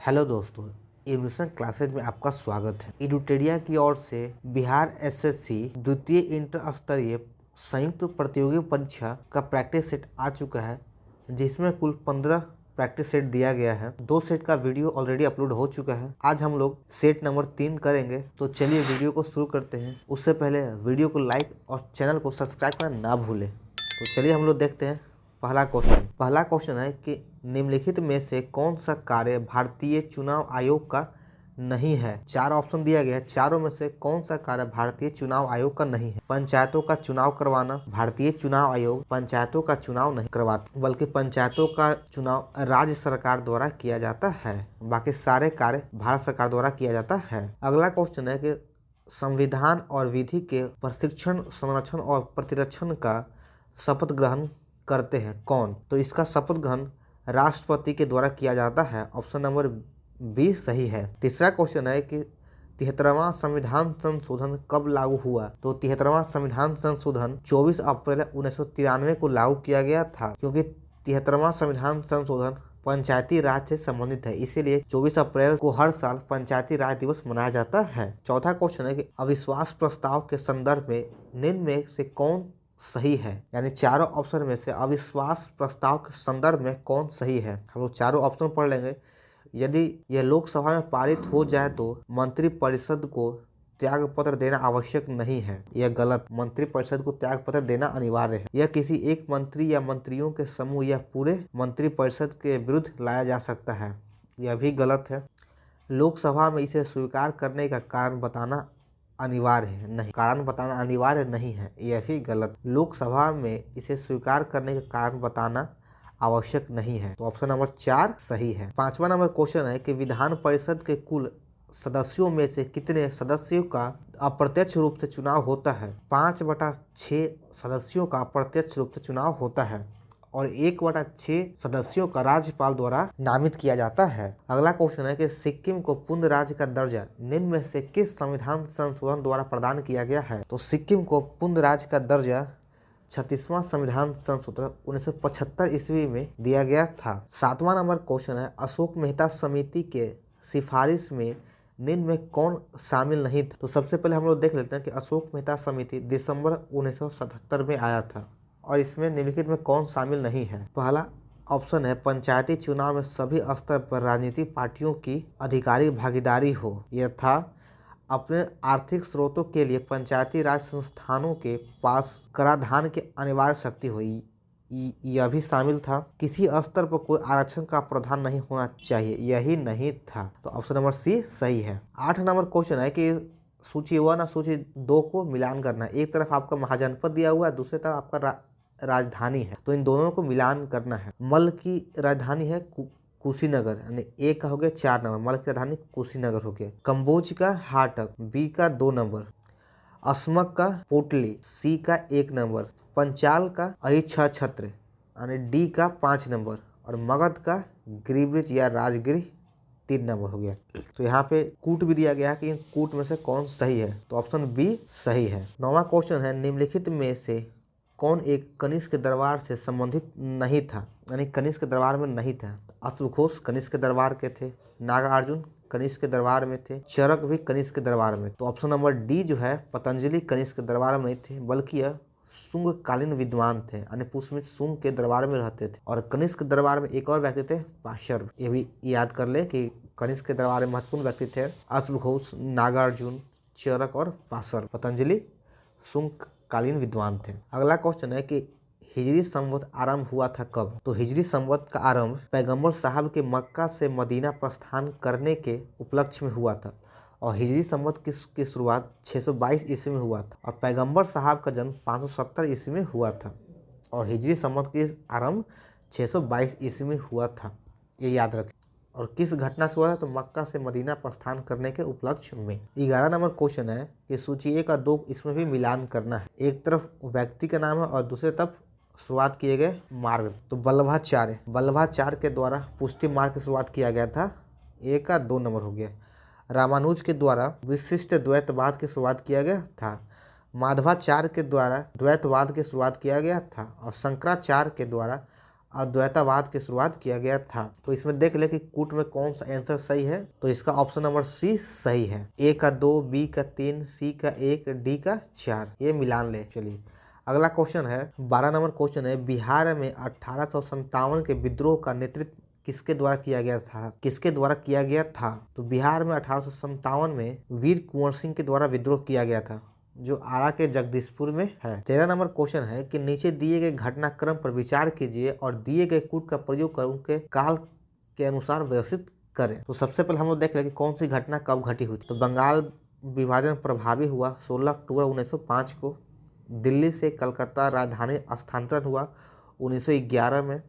Hello दोस्तों, admission classes में आपका स्वागत है। एडुटेरिया की ओर से बिहार एसएससी द्वितीय इंटर स्तरीय संयुक्त प्रतियोगी परीक्षा का प्रैक्टिस सेट आ चुका है, जिसमें कुल 15 प्रैक्टिस सेट दिया गया है। 2 सेट का वीडियो ऑलरेडी अपलोड हो चुका है। आज हम लोग सेट नंबर 3 करेंगे, तो चलिए वीडियो को शुरू करते हैं। उससे पहले वीडियो को लाइक और चैनल को सब्सक्राइब करना ना भूलें। तो चलिए हम लोग देखते हैं पहला क्वेश्चन है कि निम्नलिखित में से कौन सा कार्य भारतीय चुनाव आयोग का नहीं है। 4 ऑप्शन दिया गया है, चारों में से कौन सा कार्य भारतीय चुनाव आयोग का नहीं है। पंचायतों का चुनाव करवाना। भारतीय चुनाव आयोग पंचायतों का चुनाव नहीं करवाता, बल्कि पंचायतों का चुनाव राज्य सरकार द्वारा किया जाता है। बाकी सारे कार्य भारत सरकार द्वारा किया जाता है। अगला क्वेश्चन है कि संविधान और विधि के प्रशिक्षण, संरक्षण और प्रतिरक्षण का शपथ ग्रहण करते हैं कौन। तो इसका शपथ ग्रहण राष्ट्रपति के द्वारा किया जाता है। ऑप्शन नंबर बी सही है। तीसरा क्वेश्चन है कि 73वां संविधान संशोधन कब लागू हुआ। तो 73वां संविधान संशोधन 24 अप्रैल 1993 को लागू किया गया था, क्योंकि 73वां संविधान संशोधन पंचायती राज से संबंधित है, इसीलिए 24 अप्रैल को हर साल पंचायती राज दिवस मनाया जाता है। चौथा क्वेश्चन है कि अविश्वास प्रस्ताव के संदर्भ में निम्न में से कौन सही है। यानी चारों ऑप्शन में से अविश्वास प्रस्ताव के संदर्भ में कौन सही है। हम लोग चारों ऑप्शन पढ़ लेंगे। यदि यह लोकसभा में पारित हो जाए तो मंत्रिपरिषद को त्याग पत्र देना आवश्यक नहीं है। यह गलत। मंत्रिपरिषद को त्याग पत्र देना अनिवार्य है। यह किसी एक मंत्री या मंत्रियों के समूह या पूरे मंत्रिपरिषद के विरुद्ध लाया जा सकता है। यह भी गलत है। लोकसभा में इसे स्वीकार करने का कारण बताना अनिवार्य है। नहीं, कारण बताना अनिवार्य नहीं है, यह भी गलत। लोकसभा में इसे स्वीकार करने का कारण बताना आवश्यक नहीं है। तो ऑप्शन नंबर 4 सही है। 5वां नंबर क्वेश्चन है कि विधान परिषद के कुल सदस्यों में से कितने सदस्यों का अप्रत्यक्ष रूप से चुनाव होता है। 5/6 सदस्यों का अप्रत्यक्ष रूप से चुनाव होता है और 1/6 सदस्यों का राज्यपाल द्वारा नामित किया जाता है। अगला क्वेश्चन है कि सिक्किम को पूर्ण राज्य का दर्जा निम्न में से किस संविधान संशोधन द्वारा प्रदान किया गया है। तो सिक्किम को पूर्ण राज्य का दर्जा 36वां संविधान संशोधन 1975 ईस्वी में दिया गया था। 7वां नंबर क्वेश्चन है अशोक मेहता समिति के सिफारिश में निम्न में कौन शामिल नहीं था। तो सबसे पहले हम लोग देख लेते हैं कि अशोक मेहता समिति दिसंबर 1977 में आया था और इसमें निम्नलिखित में कौन शामिल नहीं है। पहला ऑप्शन है पंचायती चुनाव में सभी स्तर पर राजनीतिक पार्टियों की अधिकारी भागीदारी हो। यह था अपने आर्थिक स्रोतों के लिए पंचायती राज संस्थानों के पास कराधान की अनिवार्य शक्ति हुई। यह भी शामिल था। किसी स्तर पर कोई आरक्षण का प्रावधान नहीं होना चाहिए, यही नहीं था। तो ऑप्शन नंबर सी सही है। 8 नंबर क्वेश्चन है कि सूची 1 और सूची 2 को मिलान करना है। एक तरफ आपका महाजनपद दिया हुआ है, दूसरी तरफ आपका राजधानी है, तो इन दोनों को मिलान करना है। मल्ल की राजधानी है कुशीनगर, यानी ए का हो गया 4 नंबर, मल्ल की राजधानी कुशीनगर हो गया। कंबोज का हाटक, बी का 2 नंबर। असमक का पोटली, सी का 1 नंबर। पंचाल का अहिच्छत्र, यानी डी का 5 नंबर। और मगध का गिरिब्रिज या राजगृह 3 नंबर हो गया। तो यहाँ पे कूट भी दिया गया है कि इन कूट में से कौन सही है। तो ऑप्शन बी सही है। 9वां क्वेश्चन है निम्नलिखित में से कौन एक कनिष्क के दरबार से संबंधित नहीं था। यानी कनिष्क के दरबार में नहीं था। अश्वघोष कनिष्क के दरबार के थे, नागार्जुन कनिष्क के दरबार में थे, चरक भी कनिष्क के दरबार में। तो ऑप्शन नंबर डी जो है पतंजलि कनिष्क के दरबार में नहीं थे, बल्कि यह शुंगकालीन विद्वान थे, यानी पुष्यमित्र शुंग के दरबार में रहते थे। और कनिष्क के दरबार में एक और व्यक्ति थे पाशर। ये भी याद कर ले कि कनिष्क के दरबार में महत्वपूर्ण व्यक्ति थे अश्वघोष, नागार्जुन, चरक और पाशर। पतंजलि शुंगकालीन विद्वान थे। अगला क्वेश्चन है कि हिजरी संवत आरंभ हुआ था कब। तो हिजरी संवत का आरंभ पैगंबर साहब के मक्का से मदीना प्रस्थान करने के उपलक्ष्य में हुआ था और हिजरी संवत की शुरुआत 622 ईस्वी में हुआ था और पैगंबर साहब का जन्म 570 ईस्वी में हुआ था और हिजरी संवत की आरंभ 622 ईस्वी में हुआ था, ये याद रखें। और किस घटना से हुआ है। तो मक्का से मदीना प्रस्थान करने के उपलक्ष्य में। 11 नंबर क्वेश्चन है कि सूची 1 और 2 इसमें भी मिलान करना है। एक तरफ व्यक्ति का नाम है और दूसरी तरफ शुरुआत किए गए मार्ग। तो बल्लभाचार्य के द्वारा पुष्टि मार्ग की शुरुआत किया गया था, 1 का 2 नंबर हो गया। रामानुज के द्वारा विशिष्ट द्वैतवाद की शुरुआत किया गया था। माधवाचार्य के द्वारा द्वैतवाद की शुरुआत किया गया था और शंकराचार्य के द्वारा अद्वैतवाद की शुरुआत किया गया था। तो इसमें देख ले कि कूट में कौन सा आंसर सही है। तो इसका ऑप्शन नंबर सी सही है। ए का 2, बी का 3, सी का 1, डी का 4, ये मिलान ले। चलिए अगला क्वेश्चन है 12 नंबर क्वेश्चन है, बिहार में 1857 के विद्रोह का नेतृत्व किसके द्वारा किया गया था? किसके द्वारा किया गया था? तो बिहार में 1857 में वीर कुंवर सिंह के द्वारा विद्रोह किया गया था, जो आरा के जगदीशपुर में है। 13 नंबर क्वेश्चन है कि नीचे दिए गए घटनाक्रम पर विचार कीजिए और दिए गए कूट का प्रयोग कर उनके काल के अनुसार व्यवस्थित करें। तो सबसे पहले हम लोग देख लें कि कौन सी घटना कब घटी हुई थी। तो बंगाल विभाजन प्रभावी हुआ 16 अक्टूबर 1905 को। दिल्ली से कलकत्ता राजधानी स्थानांतरण हुआ 1911 में।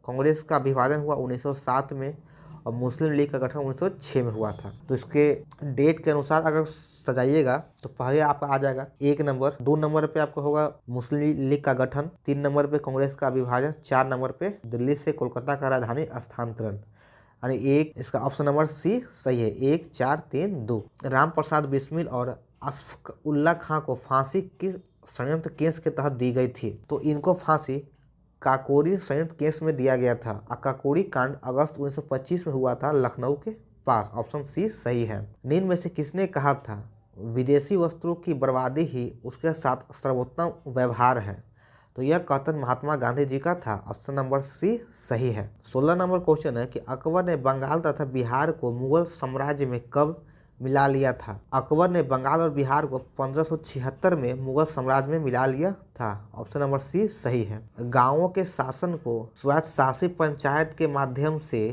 कांग्रेस का विभाजन हुआ 1907 में और मुस्लिम लीग का गठन 1906 में हुआ था। तो इसके डेट के अनुसार अगर सजाइएगा तो पहले आपका आ जाएगा 1 नंबर, 2 नंबर पे आपका होगा मुस्लिम लीग का गठन, 3 नंबर पे कांग्रेस का विभाजन, 4 नंबर पे दिल्ली से कोलकाता का राजधानी स्थानांतरण। यानी एक, इसका ऑप्शन नंबर सी सही है। 1, 4, 3, 2। राम प्रसाद बिस्मिल और अशफाक उल्ला खां को फांसी किस संयंत्र केस के तहत दी गई थी? तो इनको फांसी काकोरी संयुक्त केस में दिया गया था। काकोरी कांड अगस्त 1925 में हुआ था लखनऊ के पास। ऑप्शन सी सही है। निम्न में से किसने कहा था विदेशी वस्त्रों की बर्बादी ही उसके साथ सर्वोत्तम व्यवहार है? तो यह कथन महात्मा गांधी जी का था। ऑप्शन नंबर सी सही है। 16 नंबर क्वेश्चन है कि अकबर ने बंगाल तथा बिहार को मुगल साम्राज्य में कब मिला लिया था? अकबर ने बंगाल और बिहार को 1576 में मुगल साम्राज्य में मिला लिया था। ऑप्शन नंबर सी सही है। गांवों के शासन को स्वायत्त शासी पंचायत के माध्यम से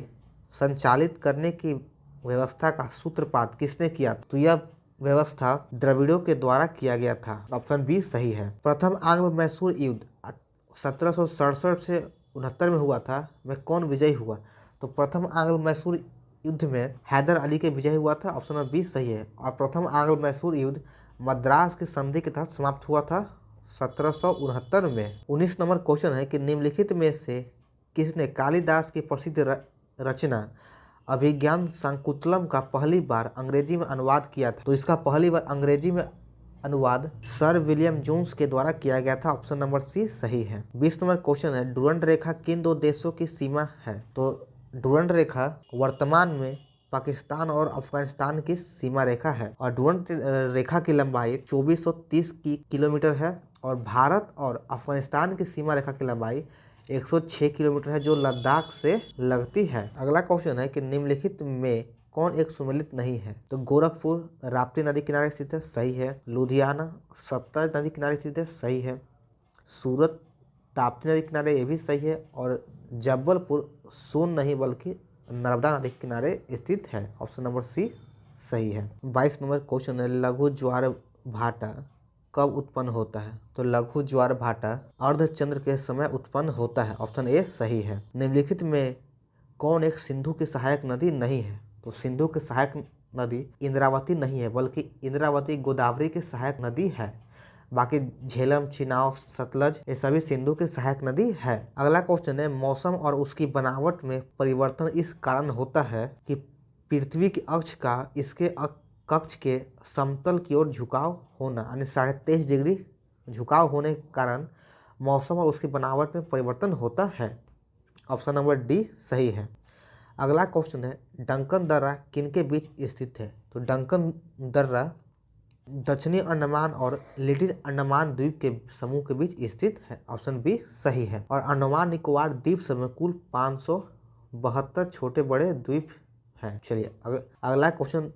संचालित करने की व्यवस्था का सूत्रपात किसने किया? तो यह व्यवस्था द्रविड़ों के द्वारा किया गया था। ऑप्शन बी सही है। प्रथम आंग्ल मैसूर युद्ध 1767 से 69 में हुआ था, में कौन विजयी हुआ? तो प्रथम आंग्ल मैसूर युद्ध में हैदर अली के विजय हुआ था। ऑप्शन नंबर बी सही है। और प्रथम आंग्ल मैसूर युद्ध मद्रास की संधि के तहत समाप्त हुआ था 1769 में। 19 नंबर क्वेश्चन है कि निम्नलिखित में से किसने कालिदास की प्रसिद्ध रचना अभिज्ञान शाकुंतलम का पहली बार अंग्रेजी में अनुवाद किया था? तो इसका पहली बार अंग्रेजी में अनुवाद सर विलियम जोन्स के द्वारा किया गया था। ऑप्शन नंबर सी सही है। 20 नंबर क्वेश्चन है डुरंड रेखा किन दो देशों की सीमा है? तो डुरंड रेखा वर्तमान में पाकिस्तान और अफगानिस्तान की सीमा रेखा है और डुरंड रेखा की लंबाई 2430 किलोमीटर है और भारत और अफगानिस्तान की सीमा रेखा की लंबाई 106 किलोमीटर है, जो लद्दाख से लगती है। अगला क्वेश्चन है कि निम्नलिखित में कौन एक सुमेलित नहीं है? तो गोरखपुर राप्ती नदी किनारे स्थित है, सही है। लुधियाना सतलज नदी किनारे स्थित है, सही है। सूरत ताप्ती नदी किनारे, ये भी सही है। और जबलपुर सोन नहीं बल्कि नर्मदा नदी के किनारे स्थित है। ऑप्शन नंबर सी सही है। 22 नंबर क्वेश्चन है लघु ज्वार भाटा कब उत्पन्न होता है? तो लघु ज्वार भाटा अर्धचंद्र के समय उत्पन्न होता है। ऑप्शन ए सही है। निम्नलिखित में कौन एक सिंधु की सहायक नदी नहीं है? तो सिंधु की सहायक नदी इंद्रावती नहीं है, बल्कि इंद्रावती गोदावरी की सहायक नदी है। बाकी झेलम, चिनाब, सतलज ये सभी सिंधु की सहायक नदी है। अगला क्वेश्चन है मौसम और उसकी बनावट में परिवर्तन इस कारण होता है कि पृथ्वी के अक्ष का इसके कक्ष के समतल की ओर झुकाव होना, यानी 23.5 डिग्री झुकाव होने के कारण मौसम और उसकी बनावट में परिवर्तन होता है। ऑप्शन नंबर डी सही है। अगला क्वेश्चन है डंकन दर्रा किनके बीच स्थित है? तो डंकन दर्रा दक्षिणी अंडमान और लिटिल अंडमान द्वीप के समूह के बीच स्थित है। ऑप्शन बी सही है। और अंडमान निकोबार द्वीप समूह कुल 572 छोटे बड़े द्वीप हैं। चलिए अगला क्वेश्चन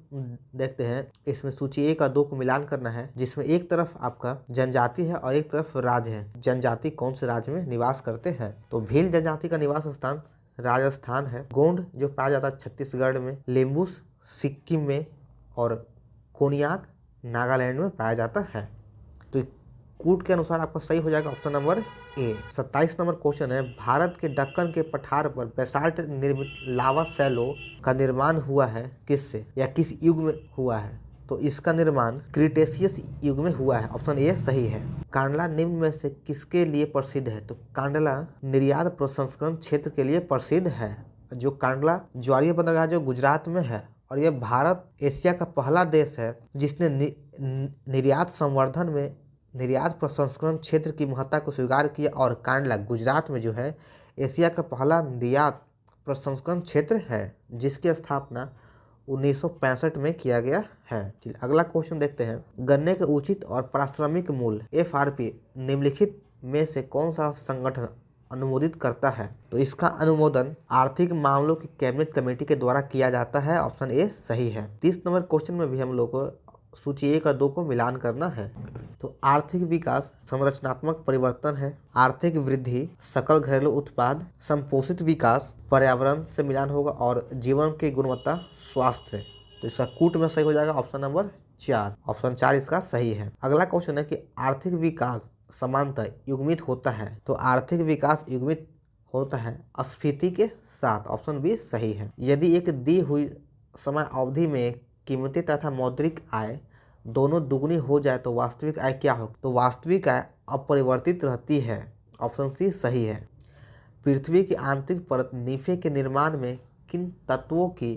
देखते हैं। इसमें सूची 1 और 2 को मिलान करना है, जिसमें एक तरफ आपका जनजाति है और एक तरफ राज्य है। जनजाति कौन से राज्य में निवास करते हैं? तो भील जनजाति का निवास स्थान राजस्थान है। गोंड जो पाया जाता है छत्तीसगढ़ में, लेम्बूस सिक्किम में और कोनियाक नागालैंड में पाया जाता है। तो कूट के अनुसार आपका सही हो जाएगा option number A. 27 number question है भारत के दक्कन के पठार पर बेसाल्ट निर्मित लावा सैलो का निर्माण हुआ है किससे या किस युग में हुआ है? तो इसका निर्माण क्रिटेशियस युग में हुआ है। ऑप्शन ए सही है। कांडला निम्न में से किसके लिए प्रसिद्ध है? तो कांडला निर्यात प्रसंस्करण क्षेत्र के लिए प्रसिद्ध है। जो कांडला ज्वारीय बंदरगाह जो गुजरात में है और यह भारत एशिया का पहला देश है जिसने निर्यात संवर्धन में निर्यात प्रसंस्करण क्षेत्र की महत्ता को स्वीकार किया और कांडला गुजरात में जो है एशिया का पहला निर्यात प्रसंस्करण क्षेत्र है जिसकी स्थापना 1965 में किया गया है। चलिए अगला क्वेश्चन देखते हैं। गन्ने के उचित और पारिश्रमिक मूल्य FRP निम्नलिखित में से कौन सा संगठन अनुमोदित करता है? तो इसका अनुमोदन आर्थिक मामलों की कैबिनेट कमेटी के द्वारा किया जाता है। ऑप्शन ए सही है। 30 नंबर क्वेश्चन में भी हम लोग को सूची 1 और 2 को मिलान करना है। तो आर्थिक विकास संरचनात्मक परिवर्तन है, आर्थिक वृद्धि सकल घरेलू उत्पाद, संपोषित विकास पर्यावरण से मिलान होगा और जीवन की गुणवत्ता स्वास्थ्य से। तो इसका कूट में सही हो जाएगा ऑप्शन नंबर 4। ऑप्शन 4 इसका सही है। अगला क्वेश्चन है कि आर्थिक विकास समानतः युग्मित होता है। तो आर्थिक विकास युग्मित होता है स्फीति के साथ। ऑप्शन बी सही है। यदि एक दी हुई समय अवधि में कीमतें तथा मौद्रिक आय दोनों दुगनी हो जाए तो वास्तविक आय क्या हो? तो वास्तविक आय अपरिवर्तित रहती है। ऑप्शन सी सही है। पृथ्वी की आंतरिक परत नीफे के निर्माण में किन तत्वों की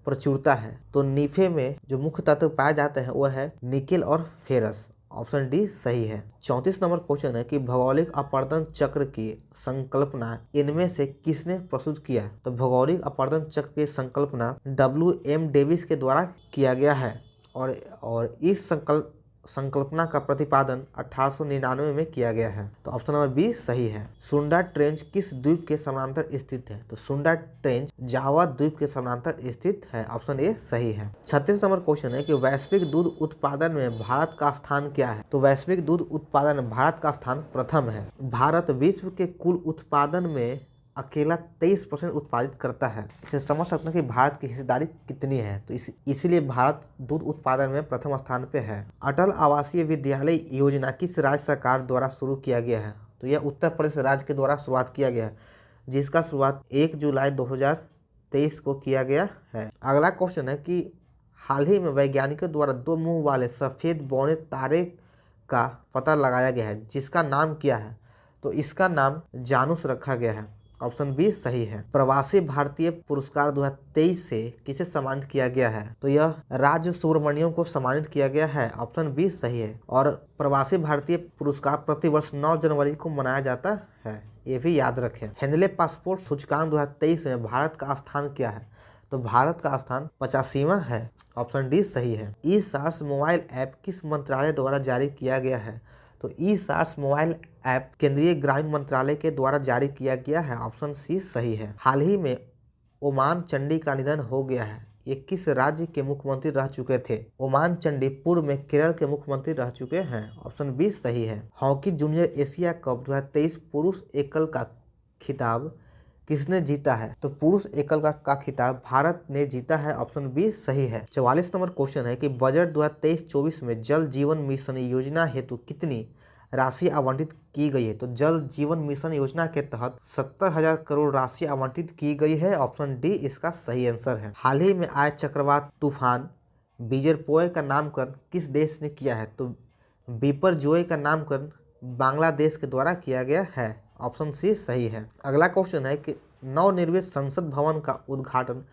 प्रचुरता है? तो नीफे में जो मुख्य तत्व पाए जाते हैं वह है निकेल और फेरस। ऑप्शन डी सही है। 34 नंबर क्वेश्चन है कि भौगोलिक अपवर्तन चक्र की संकल्पना इनमें से किसने प्रस्तुत किया? तो भौगोलिक अपवर्तन चक्र की संकल्पना WM डेविस के द्वारा किया गया है और इस संकल्पना का प्रतिपादन 1899 में किया गया है। तो ऑप्शन नंबर बी सही है। सुंडा ट्रेंच किस द्वीप के समानांतर स्थित है? तो सुंडा ट्रेंच जावा द्वीप के समानांतर स्थित है। ऑप्शन ए सही है। 36 नंबर क्वेश्चन है कि वैश्विक दूध उत्पादन में भारत का स्थान क्या है? तो वैश्विक दूध उत्पादन में भारत का स्थान प्रथम है। भारत विश्व के कुल उत्पादन में अकेला 23% उत्पादित करता है। इसे समझ सकते हैं कि भारत की हिस्सेदारी कितनी है। तो इसीलिए भारत दूध उत्पादन में प्रथम स्थान पे है। अटल आवासीय विद्यालय योजना किस राज्य सरकार द्वारा शुरू किया गया है? तो यह उत्तर प्रदेश राज्य के द्वारा शुरुआत किया गया है जिसका शुरुआत 1 जुलाई 2023 को किया गया है। अगला क्वेश्चन है कि हाल ही में वैज्ञानिकों द्वारा 2 मुंह वाले सफ़ेद बौने तारे का पता लगाया गया है जिसका नाम क्या है? तो इसका नाम जानूस रखा गया है। ऑप्शन बी सही है। प्रवासी भारतीय पुरस्कार 2023 से किसे सम्मानित किया गया है? तो यह राज्य सुब्रमण्यम को सम्मानित किया गया है। ऑप्शन बी सही है। और प्रवासी भारतीय पुरस्कार प्रतिवर्ष 9 जनवरी को मनाया जाता है, ये भी याद रखें। हेनले पासपोर्ट सूचकांक 2023 में भारत का स्थान क्या है? तो भारत का स्थान 85वां है। ऑप्शन डी सही है। ई-सार्स मोबाइल ऐप किस मंत्रालय द्वारा जारी किया गया है? तो ई-सार्स मोबाइल ऐप केंद्रीय ग्रामीण मंत्रालय के द्वारा जारी किया गया है। ऑप्शन सी सही है। हाल ही में ओमान चंडी का निधन हो गया है, ये किस राज्य के मुख्यमंत्री रह चुके थे? ओमान चंडी पूर्व में केरल के मुख्यमंत्री रह चुके हैं। ऑप्शन बी सही है। हॉकी जूनियर एशिया कप 2023 पुरुष एकल का खिताब किसने जीता है? तो पुरुष एकल का खिताब भारत ने जीता है। ऑप्शन बी सही है। 44 नंबर क्वेश्चन है कि बजट 2023-24 में जल जीवन मिशन योजना हेतु कितनी राशि आवंटित की गई है? तो जल जीवन मिशन योजना के तहत 70,000 करोड़ राशि आवंटित की गई है। ऑप्शन डी इसका सही आंसर है। हाल ही में आए चक्रवात तूफान बिजरपोए का नामकरण किस देश ने किया है? तो बिपरजोय का नामकरण बांग्लादेश के द्वारा किया गया है। ऑप्शन सी सही है। अगला क्वेश्चन है कि नवनिर्मित संसद भवन का उद्घाटन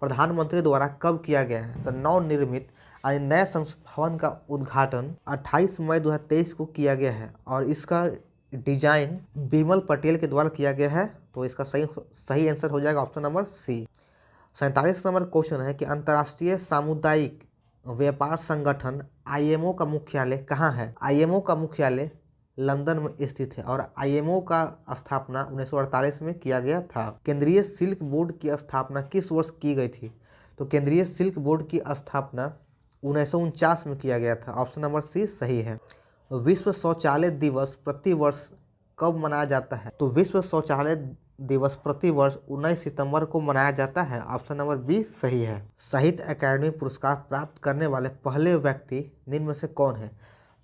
प्रधानमंत्री द्वारा कब किया गया है? तो नवनिर्मित नए संसद भवन का उद्घाटन 28 मई 2023 को किया गया है और इसका डिजाइन बिमल पटेल के द्वारा किया गया है। तो इसका सही आंसर हो जाएगा option number C. 47 number question है कि अंतर्राष्ट्रीय सामुदायिक व्यापार संगठन IMO का मुख्यालय कहाँ है? IMO का मुख्यालय लंदन में स्थित है और IMO का स्थापना 1948 में किया गया था। केंद्रीय सिल्क बोर्ड की स्थापना किस वर्ष की गई थी? तो केंद्रीय सिल्क बोर्ड की स्थापना 1949 में किया गया था। ऑप्शन नंबर सी सही है। विश्व शौचालय दिवस प्रतिवर्ष कब मनाया जाता है? तो विश्व शौचालय दिवस प्रतिवर्ष 19 सितंबर को मनाया जाता है। ऑप्शन नंबर बी सही है। साहित्य अकादमी पुरस्कार प्राप्त करने वाले पहले व्यक्ति निम्न में से कौन है?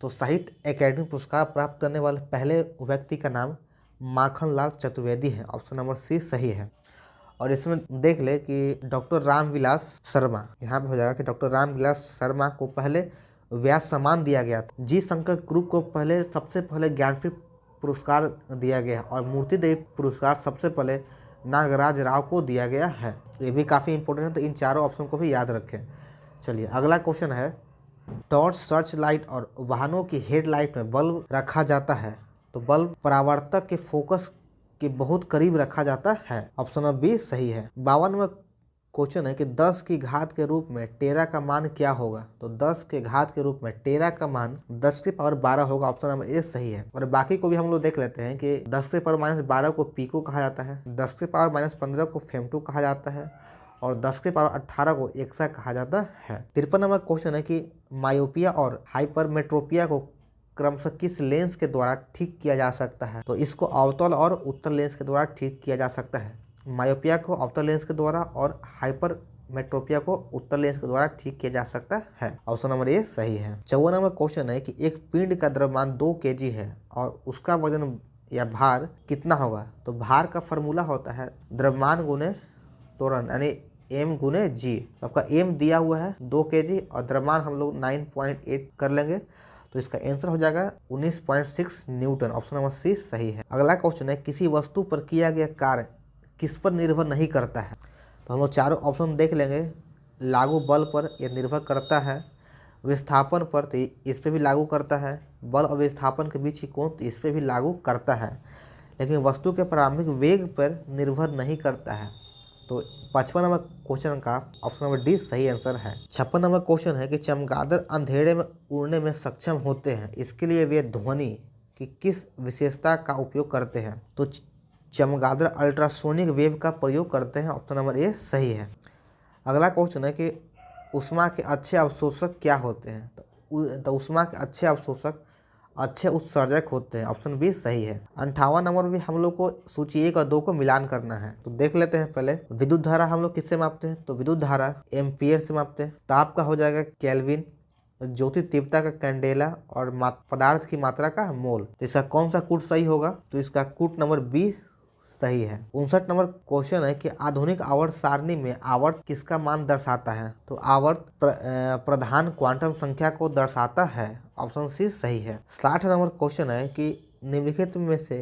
तो साहित्य अकादमी पुरस्कार प्राप्त करने वाले पहले व्यक्ति का नाम माखनलाल चतुर्वेदी है। ऑप्शन नंबर सी सही है। और इसमें देख ले कि डॉक्टर रामविलास शर्मा, यहाँ पे हो जाएगा कि डॉक्टर रामविलास शर्मा को पहले व्यास सम्मान दिया गया था। जी शंकर ग्रुप को सबसे पहले ज्ञानपीठ पुरस्कार दिया गया और मूर्ति देवी पुरस्कार सबसे पहले नागराज राव को दिया गया है। ये भी काफ़ी इंपॉर्टेंट है, तो इन चारों ऑप्शन को भी याद रखें। चलिए अगला क्वेश्चन है, टॉर्च, सर्च लाइट और वाहनों की हेडलाइट में बल्ब रखा जाता है, तो बल्ब परावर्तक के फोकस के बहुत करीब रखा जाता है। ऑप्शन नंबर बी सही है। 52वां क्वेश्चन है कि 10 की घात के रूप में टेरा का मान क्या होगा। तो 10 के घात के रूप में टेरा का मान 10 की पावर 12 होगा। ऑप्शन नंबर ए सही है। और बाकी को भी हम लोग देख लेते हैं कि 10 की पावर -12 को पीको कहा जाता है, 10 की पावर -15 को फेमटो कहा जाता है और 10 की पावर 18 को एक्सा कहा जाता है। 53 नंबर क्वेश्चन है कि मायोपिया और हाइपरमेट्रोपिया को क्रमशः किस लेंस के द्वारा ठीक किया जा सकता है। तो इसको अवतल और उत्तल लेंस के द्वारा ठीक किया जा सकता है। मायोपिया को अवतल लेंस के द्वारा और हाइपरमेट्रोपिया को उत्तल लेंस के द्वारा ठीक किया जा सकता है। ऑप्शन नंबर ए सही है। 54 नंबर क्वेश्चन है कि एक पिंड का द्रव्यमान 2 kg है और उसका वजन या भार कितना होगा। तो भार का फॉर्मूला होता है द्रव्यमान गुने त्वरण यानी m गुने g। आपका m दिया हुआ है 2 kg और द्रव्यमान हम लोग 9.8 कर लेंगे, तो इसका आंसर हो जाएगा 19.6 न्यूटन। ऑप्शन नंबर सी सही है। अगला क्वेश्चन है किसी वस्तु पर किया गया कार्य किस पर निर्भर नहीं करता है। तो हम लोग चारों ऑप्शन देख लेंगे। लागू बल पर यह निर्भर करता है, विस्थापन पर तो इस पर भी लागू करता है, बल और विस्थापन के बीच की कोण तो इस पर भी लागू करता है, लेकिन वस्तु के प्रारंभिक वेग पर निर्भर नहीं करता है। तो 55 नंबर क्वेश्चन का ऑप्शन नंबर डी सही आंसर है। 56 नंबर क्वेश्चन है कि चमगादड़ अंधेरे में उड़ने में सक्षम होते हैं, इसके लिए वे ध्वनि की किस विशेषता का उपयोग करते हैं। तो चमगादड़ अल्ट्रासोनिक वेव का प्रयोग करते हैं। ऑप्शन नंबर ए सही है। अगला क्वेश्चन है कि ऊष्मा के अच्छे अवशोषक क्या होते हैं। तो ऊष्मा के अच्छे अवशोषक अच्छे उत्सर्जक होते हैं। ऑप्शन बी सही है। 58 नंबर भी हम लोग को सूची 1 और 2 को मिलान करना है, तो देख लेते हैं। पहले विद्युत धारा हम लोग किससे मापते हैं। तो विद्युत धारा एम्पियर से मापते हैं। ताप का हो जाएगा केल्विन, ज्योति तीव्रता का कैंडेला और पदार्थ की मात्रा का मोल। तो इसका कौन सा कूट सही होगा। तो इसका कूट नंबर बी सही है। 59 नंबर क्वेश्चन है कि आधुनिक आवर्त सारणी में आवर्त किसका मान दर्शाता है। तो आवर्त प्रधान क्वांटम संख्या को दर्शाता है। ऑप्शन सी सही है। 60 नंबर क्वेश्चन है कि निम्नलिखित में से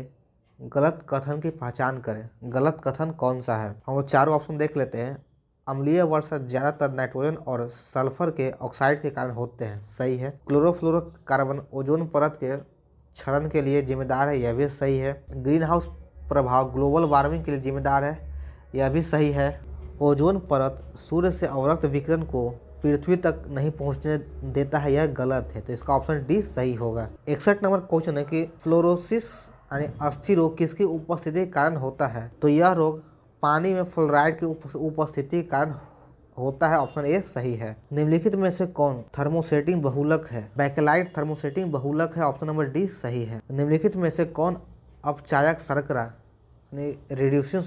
गलत कथन की पहचान करें। गलत कथन कौन सा है। हम लोग चारों ऑप्शन देख लेते हैं। अम्लीय वर्षा ज्यादातर नाइट्रोजन और सल्फर के ऑक्साइड के कारण होते हैं। सही है। क्लोरोफ्लोरोकार्बन ओजोन परत के क्षरण के लिए जिम्मेदार है। यह भी सही है। ग्रीन हाउस प्रभाव ग्लोबल वार्मिंग के लिए जिम्मेदार है। यह भी सही है। ओजोन परत सूर्य से अवरक्त विकिरण को पृथ्वी तक नहीं पहुंचने देता है। यह गलत है। तो इसका ऑप्शन डी सही होगा। 61 नंबर क्वेश्चन है कि फ्लोरोसिस यानी अस्थि रोग किसकी उपस्थिति के कारण होता है। तो यह रोग पानी में फ्लोराइड की उपस्थिति के कारण होता है। ऑप्शन ए सही है। निम्नलिखित में से कौन थर्मोसेटिंग बहुलक है। बैकेलाइट थर्मोसेटिंग बहुलक है। ऑप्शन नंबर डी सही है। निम्नलिखित में से कौन अपचायक शर्करा रिड्यूसिंग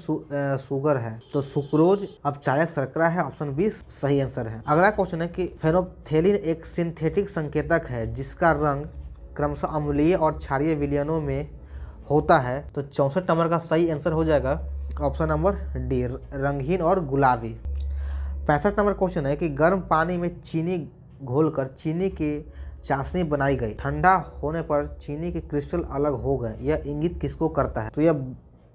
शुगर है। तो सुक्रोज अपचायक शर्करा है। ऑप्शन बी सही आंसर है। अगला क्वेश्चन है कि फेनोल्फथेलिन एक सिंथेटिक संकेतक है जिसका रंग क्रमशः अम्लीय और क्षारीय विलयनों में होता है। तो 64 नंबर का सही आंसर हो जाएगा ऑप्शन नंबर डी रंगहीन और गुलाबी। 65 नंबर क्वेश्चन है कि गर्म पानी में चीनी घोलकर चीनी की चाशनी बनाई गई, ठंडा होने पर चीनी के क्रिस्टल अलग हो गए, यह इंगित किसको करता है। तो यह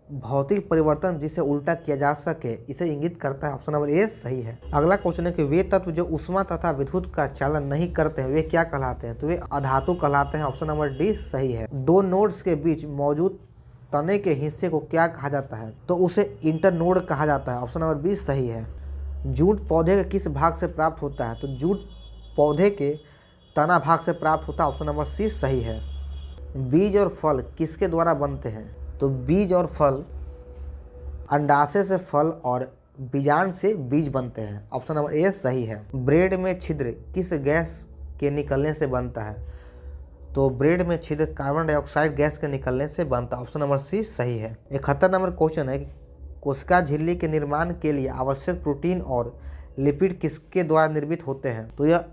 भौतिक परिवर्तन जिसे उल्टा किया जा सके इसे इंगित करता है। ऑप्शन नंबर ए सही है। अगला क्वेश्चन है कि वे तत्व जो ऊष्मा तथा विद्युत का चालन नहीं करते हैं वे क्या कहलाते हैं। तो वे अधातु कहलाते हैं। ऑप्शन नंबर डी सही है। दो नोड्स के बीच मौजूद तने के हिस्से को क्या कहा जाता है। तो उसे इंटरनोड कहा जाता है। ऑप्शन नंबर बी सही है। जूट पौधे के किस भाग से प्राप्त होता है। तो जूट पौधे के तना भाग से प्राप्त होता है। ऑप्शन नंबर सी सही है। बीज और फल किसके द्वारा बनते हैं। तो बीज और फल अंडाशय से फल और बीजांड से बीज बनते हैं। ऑप्शन नंबर ए सही है। ब्रेड में छिद्र किस गैस के निकलने से बनता है। तो ब्रेड में छिद्र कार्बन डाइऑक्साइड गैस के निकलने से बनता है। ऑप्शन नंबर सी सही है। 71 नंबर क्वेश्चन है कोशिका झिल्ली के निर्माण के लिए आवश्यक प्रोटीन और लिपिड किसके द्वारा निर्मित होते हैं। तो यह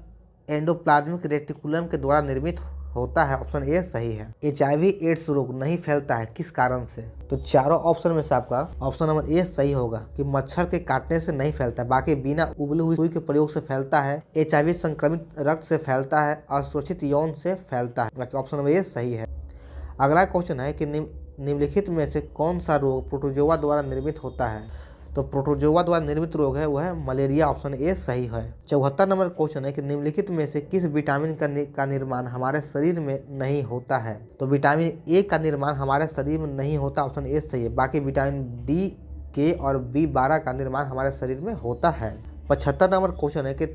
एंडोप्लाज्मिक रेटिकुलम के द्वारा निर्मित होता है। ऑप्शन ए सही है। HIV एड्स रोग नहीं फैलता है किस कारण से। तो चारों ऑप्शन में से आपका ऑप्शन नंबर ए सही होगा कि मच्छर के काटने से नहीं फैलता, बाकी बिना उबली हुई सुई के प्रयोग से फैलता है। HIV संक्रमित रक्त से फैलता है, असुरक्षित यौन से फैलता है। बाकी ऑप्शन नंबर ए सही है। अगला क्वेश्चन है कि निम्नलिखित में से कौन सा रोग प्रोटोजोआ द्वारा निर्मित होता है। तो प्रोटोजोआ द्वारा निर्मित रोग है वह है मलेरिया, ऑप्शन ए सही है। 74 नंबर क्वेश्चन है कि निम्नलिखित में से किस विटामिन का निर्माण हमारे शरीर में नहीं होता है। तो विटामिन ए का निर्माण हमारे शरीर में नहीं होता, ऑप्शन ए सही है। बाकी विटामिन डी, के और B12 का निर्माण हमारे शरीर में होता है। 75 नंबर क्वेश्चन है कि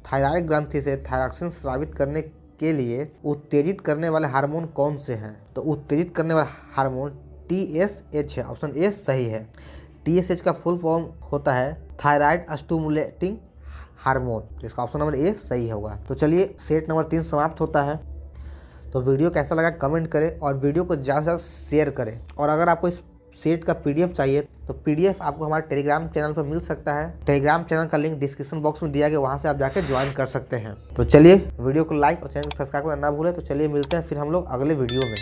थायराइड ग्रंथि से थायरॉक्सिन स्रावित करने के लिए उत्तेजित करने वाले हार्मोन कौन से हैं। तो उत्तेजित करने वाला हार्मोन TSH है, ऑप्शन ए सही है। TSH का फुल फॉर्म होता है थायराइड स्टिमुलेटिंग हार्मोन, इसका ऑप्शन नंबर ए सही होगा। तो चलिए सेट नंबर 3 समाप्त होता है। तो वीडियो कैसा लगा कमेंट करें और वीडियो को ज़्यादा से ज़्यादा शेयर करें। और अगर आपको इस सेट का PDF चाहिए तो PDF आपको हमारे टेलीग्राम चैनल पर मिल सकता है। टेलीग्राम चैनल का लिंक डिस्क्रिप्शन बॉक्स में दिया गया, वहाँ से आप जाके ज्वाइन कर सकते हैं। तो चलिए वीडियो को लाइक और चैनल को सब्सक्राइब करना ना भूलें। तो चलिए मिलते हैं फिर हम लोग अगले वीडियो में।